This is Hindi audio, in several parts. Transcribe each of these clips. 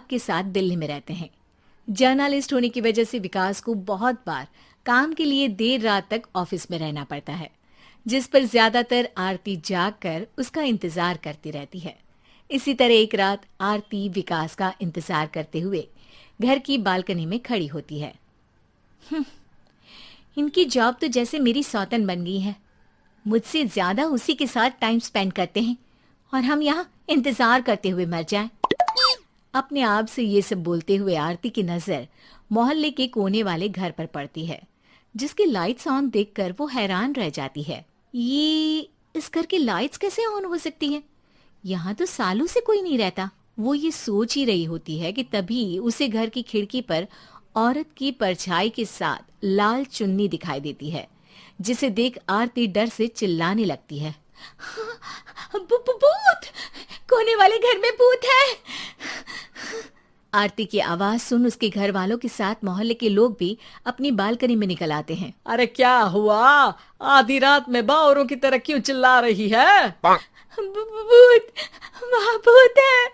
के साथ दिल्ली में रहते हैं। जर्नलिस्ट होने की वजह से विकास को बहुत बार काम के लिए देर रात तक ऑफिस में रहना पड़ता है, जिस पर ज्यादातर आरती जाग कर उसका इंतजार करती रहती है। इसी तरह एक रात आरती विकास का इंतजार करते हुए घर की बालकनी में खड़ी होती है। इनकी जॉब तो जैसे मेरी सौतन बन गई है। मुझसे ज्यादा उसी के साथ टाइम स्पेंड करते हैं और हम यहाँ इंतजार करते हुए मर जाएं। अपने आप से ये सब बोलते हुए आरती की नजर मोहल्ले के कोने वाले घर पर पड़ती है, जिसकी लाइट्स ऑन देखकर वो हैरान रह जाती है। ये इस घर की लाइट्स कैसे ऑन हो सकती हैं? यहाँ तो सालों से कोई नहीं रहता। वो ये सोच ही रही होती है कि तभी उसे घर की खिड़की पर औरत की परछाई के साथ लाल चुन्नी दिखाई देती है, जिसे देख आरती डर से चिल्लाने लगती है। भूत! कोने वाले घर में भूत है! आरती की आवाज सुन उसके घर वालों के साथ मोहल्ले के लोग भी अपनी बालकनी में निकल आते हैं। अरे क्या हुआ? आधी रात में बावरों की तरह क्यों चिल्ला रही है? भूत! वहाँ भूत है!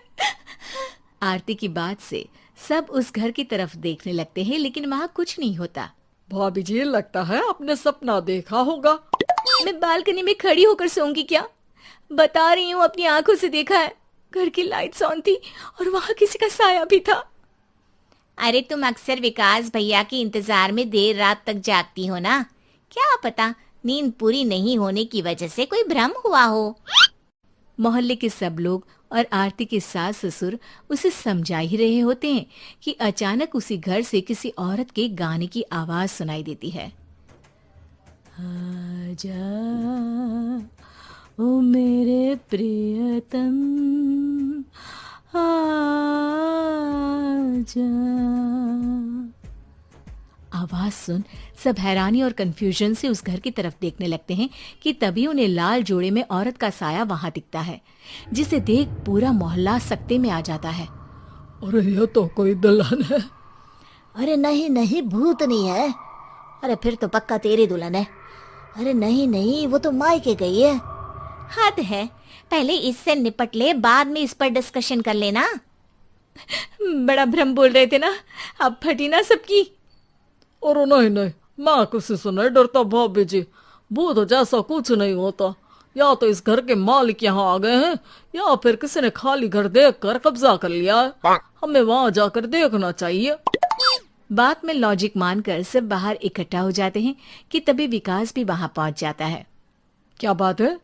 आरती की बात से सब उस घर की तरफ देखने लगते हैं, लेकिन वहाँ कुछ नहीं होता। भाभी जी, लगता है आपने सपना देखा होगा। मैं बालकनी में खड़ी होकर सोऊंगी क्या? बता रही हूँ, अपनी आंखों से देखा है। घर की लाइट्स ऑन थी और वहाँ किसी का साया भी था। अरे तुम अक्सर विकास भैया के इंतजार में देर रात तक जागती हो ना, क्या पता नींद पूरी नहीं होने की वजह से कोई भ्रम हुआ हो। मोहल्ले के सब लोग और आरती के सास ससुर उसे समझा ही रहे होते हैं कि अचानक उसी घर से किसी औरत के गाने की आवाज सुनाई देती है। आजा ओ मेरे प्रियतम आजा। आवाज सुन सब हैरानी और कंफ्यूजन से उस घर की तरफ देखने लगते हैं कि तभी उन्हें लाल जोड़े में औरत का साया वहां दिखता है, जिसे देख पूरा मोहल्ला सकते में आ जाता है। अरे ये तो कोई दुल्हन है। अरे नहीं नहीं, भूत नहीं है। अरे फिर तो पक्का तेरी दुल्हन है। अरे नहीं नहीं, वो तो मायके गई है। हद है, पहले इससे निपट ले, बाद में इस पर डिस्कशन कर लेना। बड़ा भ्रम बोल रहे थे ना, अब फटी ना सबकी। और नहीं नहीं, मैं किसी से नहीं डरता भाभी जी। भूत जैसा कुछ नहीं होता। या तो इस घर के मालिक यहाँ आ गए हैं, या फिर किसी ने खाली घर देख कर कब्जा कर लिया है। हमें वहाँ जाकर देखना चाहिए। बात में लॉजिक मानकर सब बाहर इकट्ठा हो जाते हैं कि तभी विकास भी वहां पहुंच जाता है। क्या बात है?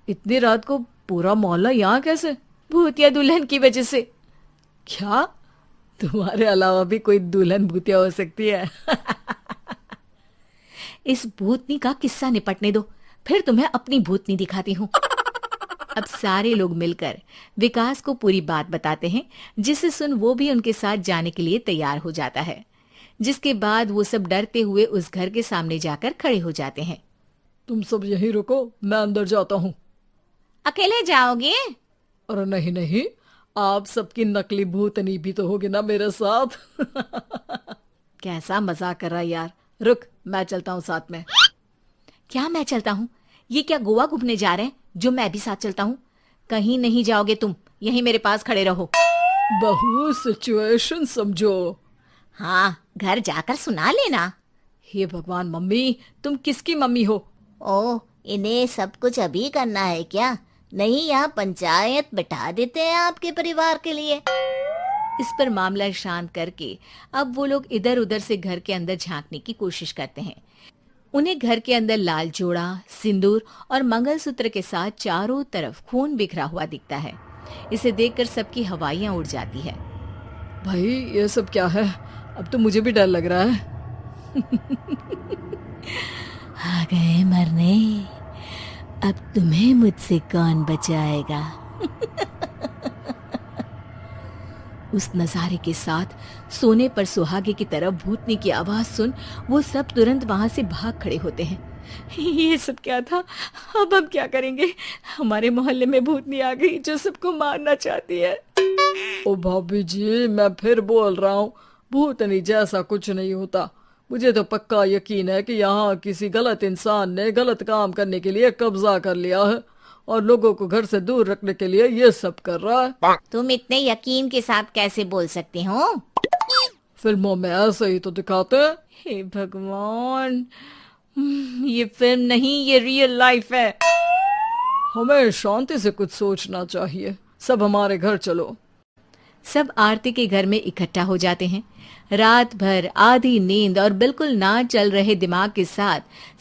इतनी रात को पूरा मोहल्ला यहाँ कैसे? भूतिया दुल्हन की वजह से। क्या तुम्हारे अलावा भी कोई दुल्हन भूतिया हो सकती है? इस भूतनी का किस्सा निपटने दो, फिर तुम्हें अपनी भूतनी दिखाती हूँ। अब सारे लोग मिलकर विकास को पूरी बात बताते हैं, जिसे सुन वो भी उनके साथ जाने के लिए तैयार हो जाता है। जिसके बाद वो सब डरते हुए उस घर के सामने जाकर खड़े हो जाते हैं। तुम सब यहीं रुको, मैं अंदर जाता हूँ। अकेले जाओगे? अरे नहीं नहीं, आप सबकी नकली भूतनी भी तो होगी ना मेरे साथ। कैसा मजाक कर रहा है यार। रुक, मैं चलता हूँ साथ में। क्या मैं चलता हूँ? ये क्या गोवा घूमने जा रहे हैं जो मैं भी साथ चलता हूँ? कहीं नहीं जाओगे तुम, यहीं मेरे पास खड़े रहो। बहू, सिचुएशन समझो। हाँ, घर जाकर सुना लेना। हे भगवान, मम्मी तुम किसकी मम्मी हो? ओ, इन्हें सब कुछ अभी करना है क्या? नहीं, यहाँ पंचायत बिठा देते हैं आपके परिवार के लिए। इस पर मामला शांत करके अब वो लोग इधर उधर से घर के अंदर झांकने की कोशिश करते हैं। उन्हें घर के अंदर लाल जोड़ा, सिंदूर और मंगलसूत्र के साथ चारों तरफ खून बिखरा हुआ दिखता है। इसे देखकर सबकी हवाइयां उड़ जाती है। भाई ये सब क्या है? अब तो मुझे भी डर लग रहा है। आ गए मरने, अब तुम्हें मुझसे कौन बचाएगा? उस नजारे के साथ सोने पर सुहागे की तरफ भूतनी की आवाज सुन वो सब तुरंत वहां से भाग खड़े होते हैं। ये सब क्या था? अब हम क्या करेंगे? हमारे मोहल्ले में भूतनी आ गई जो सबको मारना चाहती है। ओ भाभी जी, मैं फिर बोल रहा हूँ, भूतनी जैसा कुछ नहीं होता। मुझे तो पक्का यकीन है कि यहाँ किसी गलत इंसान ने गलत काम करने के लिए कब्जा कर लिया है और लोगों को घर से दूर रखने के लिए ये सब कर रहा है। तुम इतने यकीन के साथ कैसे बोल सकते हो? फिल्मों में ऐसे ही तो दिखाते हैं। हे भगवान, ये फिल्म नहीं, ये रियल लाइफ है। हमें शांति से कुछ सोचना चाहिए। सब हमारे घर चलो। सब आरती के घर में इकट्ठा हो जाते हैं। रात भर आधी नींद और बिल्कुल ना चल रहे दिमाग के साथ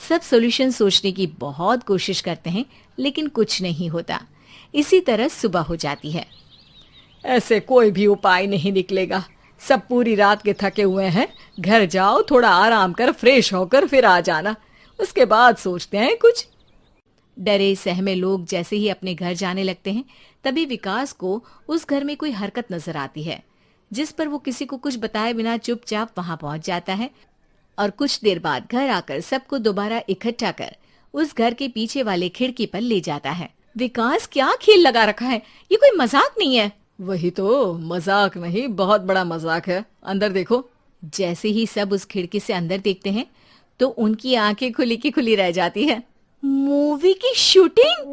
सब सॉल्यूशन सोचने की बहुत कोशिश करते हैं, लेकिन कुछ नहीं होता। इसी तरह सुबह हो जाती है। ऐसे कोई भी उपाय नहीं निकलेगा। सब पूरी रात के थके हुए हैं। घर जाओ, थोड़ा आराम कर, फ्रेश होकर फिर आ जाना, उसके बाद सोचते हैं कुछ। डरे सहमे लोग जैसे ही अपने घर जाने लगते हैं, तभी विकास को उस घर में कोई हरकत नजर आती है, जिस पर वो किसी को कुछ बताए बिना चुपचाप वहां पहुंच जाता है और कुछ देर बाद घर आकर सबको दोबारा इकट्ठा कर उस घर के पीछे वाले खिड़की पर ले जाता है। विकास, क्या खेल लगा रखा है? ये कोई मजाक नहीं है। वही तो, मजाक नहीं, बहुत बड़ा मजाक है। अंदर देखो। जैसे ही सब उस खिड़की से अंदर देखते हैं तो उनकी आंखें खुली की खुली रह जाती है। मूवी की शूटिंग!